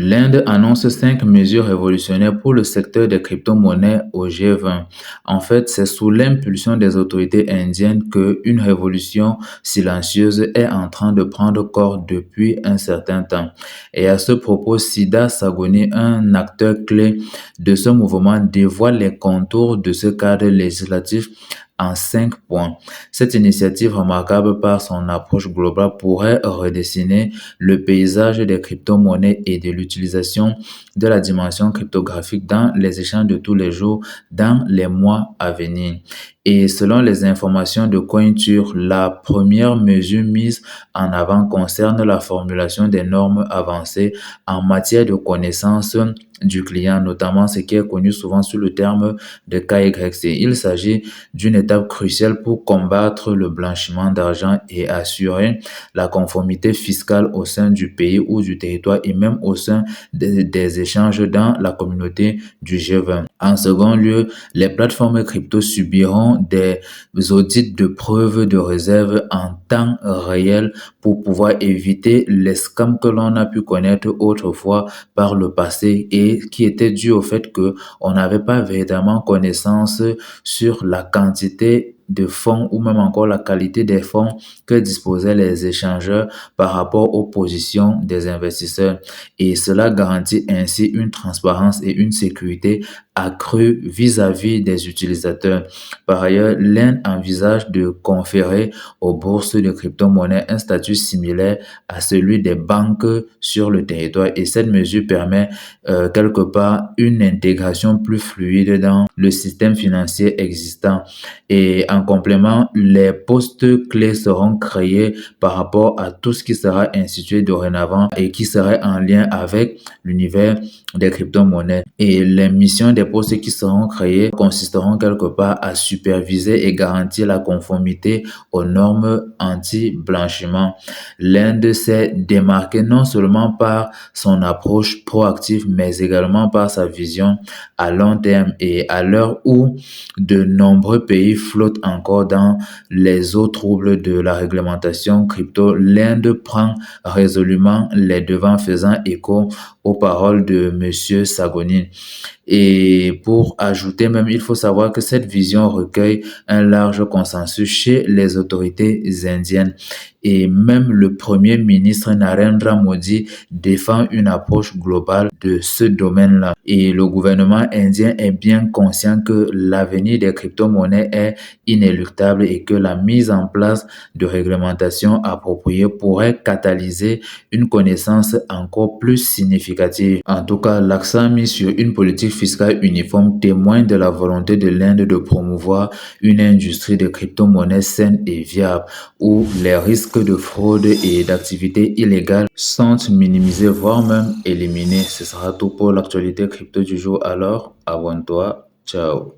L'Inde annonce 5 mesures révolutionnaires pour le secteur des crypto-monnaies au G20. En fait, c'est sous l'impulsion des autorités indiennes qu'une révolution silencieuse est en train de prendre corps depuis un certain temps. Et à ce propos, Sida Sagoni, un acteur clé de ce mouvement, dévoile les contours de ce cadre législatif en 5 points. Cette initiative, remarquable par son approche globale, pourrait redessiner le paysage des crypto-monnaies et de l'utilisation de la dimension cryptographique dans les échanges de tous les jours dans les mois à venir. Et selon les informations de Cointure, la première mesure mise en avant concerne la formulation des normes avancées en matière de connaissance du client, notamment ce qui est connu souvent sous le terme de KYC. Il s'agit d'une étape cruciale pour combattre le blanchiment d'argent et assurer la conformité fiscale au sein du pays ou du territoire et même au sein des échanges dans la communauté du G20. En second lieu, les plateformes crypto subiront des audits de preuves de réserve en temps réel pour pouvoir éviter les scams que l'on a pu connaître autrefois par le passé et qui étaient dus au fait que on n'avait pas véritablement connaissance sur la quantité de fonds ou même encore la qualité des fonds que disposaient les échangeurs par rapport aux positions des investisseurs. Et cela garantit ainsi une transparence et une sécurité accrue vis-à-vis des utilisateurs. Par ailleurs, l'Inde envisage de conférer aux bourses de crypto-monnaies un statut similaire à celui des banques sur le territoire et cette mesure permet quelque part une intégration plus fluide dans le système financier existant. Et en complément, les postes clés seront créés par rapport à tout ce qui sera institué dorénavant et qui serait en lien avec l'univers des crypto-monnaies. Et les missions des postes qui seront créés consisteront quelque part à superviser et garantir la conformité aux normes anti-blanchiment. L'Inde s'est démarquée non seulement par son approche proactive, mais également par sa vision à long terme. Et à l'heure où de nombreux pays flottent encore dans les eaux troubles de la réglementation crypto, l'Inde prend résolument les devants, faisant écho aux paroles de Monsieur Sagoni. Et pour ajouter même, il faut savoir que cette vision recueille un large consensus chez les autorités indiennes. Et même le Premier ministre Narendra Modi défend une approche globale de ce domaine-là. Et le gouvernement indien est bien conscient que l'avenir des crypto-monnaies est inéluctable et que la mise en place de réglementations appropriées pourrait catalyser une connaissance encore plus significative. En tout cas, l'accent mis sur une politique fiscale uniforme témoigne de la volonté de l'Inde de promouvoir une industrie de crypto-monnaies saine et viable, où les risques de fraude et d'activités illégales sont minimisés, voire même éliminés. Ce sera tout pour l'actualité crypto du jour. Alors, abonne-toi. Ciao.